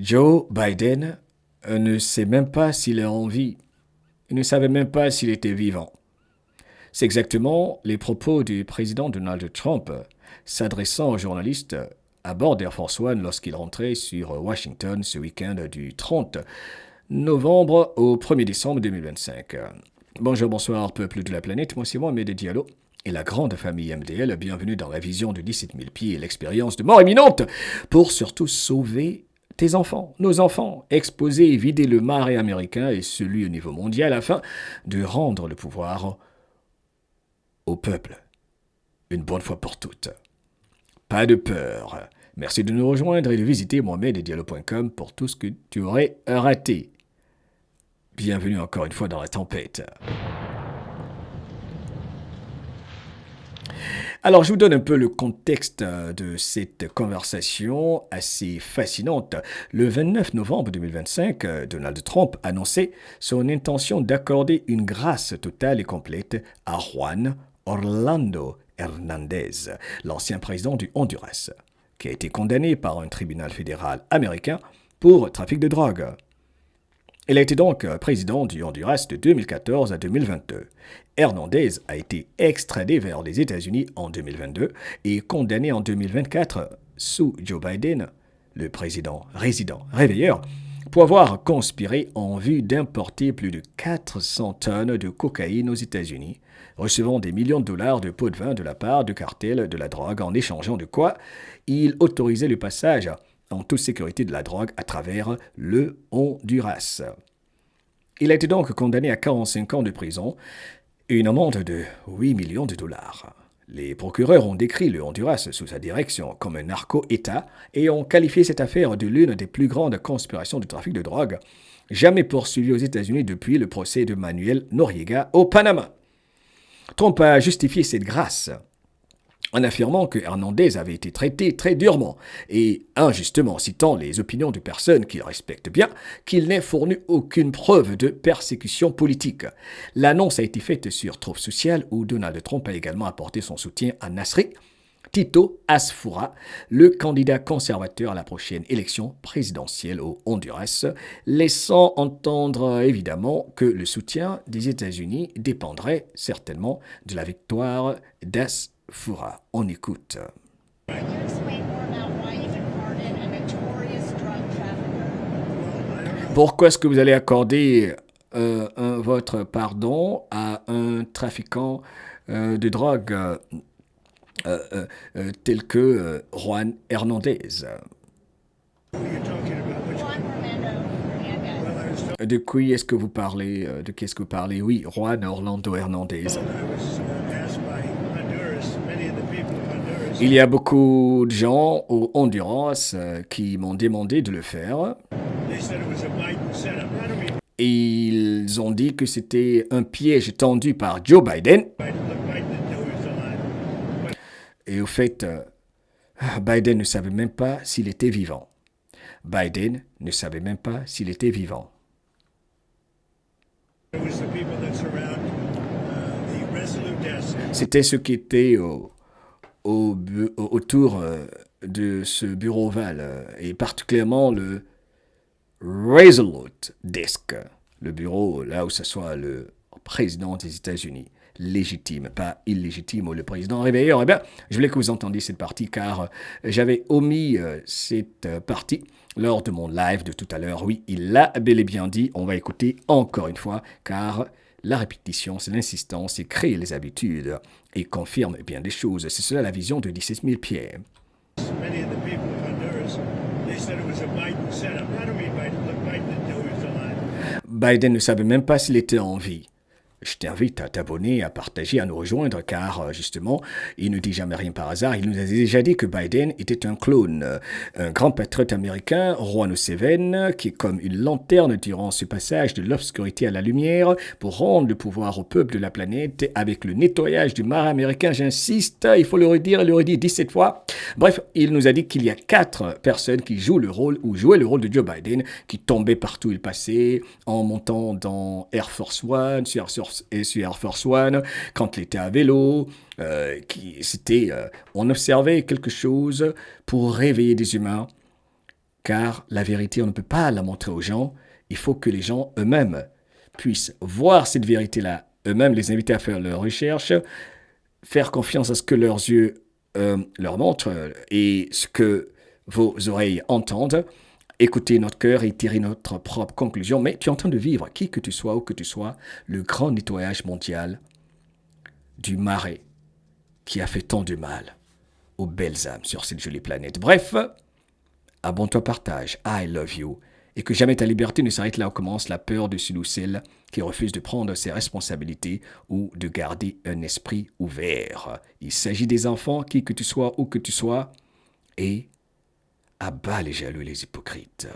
Joe Biden ne sait même pas s'il est en vie. Il ne savait même pas s'il était vivant. C'est exactement les propos du président Donald Trump s'adressant aux journalistes à bord d'Air Force One lorsqu'il rentrait sur Washington ce week-end du 30 novembre au 1er décembre 2025. Bonjour, bonsoir, peuple de la planète, moi c'est Mohamed Diallo et la grande famille MDL. Bienvenue dans la vision de 17 000 pieds et l'expérience de mort imminente pour surtout sauver tes enfants, nos enfants, exposer et vider le marais américain et celui au niveau mondial afin de rendre le pouvoir au peuple, une bonne fois pour toutes. Pas de peur. Merci de nous rejoindre et de visiter mohameddiallo.com pour tout ce que tu aurais raté. Bienvenue encore une fois dans la tempête. Alors, je vous donne un peu le contexte de cette conversation assez fascinante. Le 29 novembre 2025, Donald Trump annonçait son intention d'accorder une grâce totale et complète à Juan Orlando Hernandez, l'ancien président du Honduras, qui a été condamné par un tribunal fédéral américain pour trafic de drogue. Il a été donc président du Honduras de 2014 à 2022. Hernandez a été extradé vers les États-Unis en 2022 et condamné en 2024 sous Joe Biden, le président résident réveilleur, pour avoir conspiré en vue d'importer plus de 400 tonnes de cocaïne aux États-Unis, recevant des millions de dollars de pots de vin de la part du cartel de la drogue en échangeant de quoi il autorisait le passage en toute sécurité de la drogue à travers le Honduras. Il a été donc condamné à 45 ans de prison et une amende de 8 millions de dollars. Les procureurs ont décrit le Honduras sous sa direction comme un narco-État et ont qualifié cette affaire de l'une des plus grandes conspirations de trafic de drogue jamais poursuivies aux États-Unis depuis le procès de Manuel Noriega au Panama. Trump a justifié cette grâce en affirmant que Hernandez avait été traité très durement et injustement, citant les opinions de personnes qu'il respecte bien, qu'il n'ait fourni aucune preuve de persécution politique. L'annonce a été faite sur Truth Social où Donald Trump a également apporté son soutien à Nasri Tito Asfoura, le candidat conservateur à la prochaine élection présidentielle au Honduras, laissant entendre évidemment que le soutien des États-Unis dépendrait certainement de la victoire d'Asfoura. On écoute. Pourquoi est-ce que vous allez accorder votre pardon à un trafiquant de drogue tel que Juan Hernandez? De qui est-ce que vous parlez? De qui est-ce que vous parlez? Oui, Juan Orlando Hernandez. Il y a beaucoup de gens au Honduras qui m'ont demandé de le faire. Ils ont dit que c'était un piège tendu par Joe Biden. Et au fait, Biden ne savait même pas s'il était vivant. Biden ne savait même pas s'il était vivant. C'était ce qui était autour de ce bureau ovale, et particulièrement le Resolute Desk, le bureau là où s'assoit le président des États-Unis. Légitime, pas illégitime, ou le président réveilleur. Eh bien, je voulais que vous entendiez cette partie car j'avais omis cette partie lors de mon live de tout à l'heure. Oui, il l'a bel et bien dit. On va écouter encore une fois car la répétition, c'est l'insistance, c'est créer les habitudes et confirme bien des choses. C'est cela la vision de 17 000 pieds. Biden ne savait même pas s'il était en vie. Je t'invite à t'abonner, à partager, à nous rejoindre, car justement, il ne dit jamais rien par hasard. Il nous a déjà dit que Biden était un clone, un grand patriote américain, Juan Seven, qui est comme une lanterne durant ce passage de l'obscurité à la lumière pour rendre le pouvoir au peuple de la planète avec le nettoyage du marais américain. J'insiste, il faut le redire, il le redit 17 fois. Bref, il nous a dit qu'il y a 4 personnes qui jouent le rôle ou jouaient le rôle de Joe Biden, qui tombaient partout où il passait, en montant dans Air Force One, sur Air Force One, quand il était à vélo, on observait quelque chose pour réveiller des humains car la vérité, on ne peut pas la montrer aux gens. Il faut que les gens eux-mêmes puissent voir cette vérité-là, eux-mêmes les inviter à faire leurs recherches, faire confiance à ce que leurs yeux leur montrent et ce que vos oreilles entendent, écouter notre cœur et tirer notre propre conclusion. Mais tu es en train de vivre, qui que tu sois, où que tu sois, le grand nettoyage mondial du marais qui a fait tant de mal aux belles âmes sur cette jolie planète. Bref, abonne-toi, partage, I love you. Et que jamais ta liberté ne s'arrête là où commence la peur de celui ou celle qui refuse de prendre ses responsabilités ou de garder un esprit ouvert. Il s'agit des enfants, qui que tu sois, où que tu sois, et abat les jaloux et les hypocrites.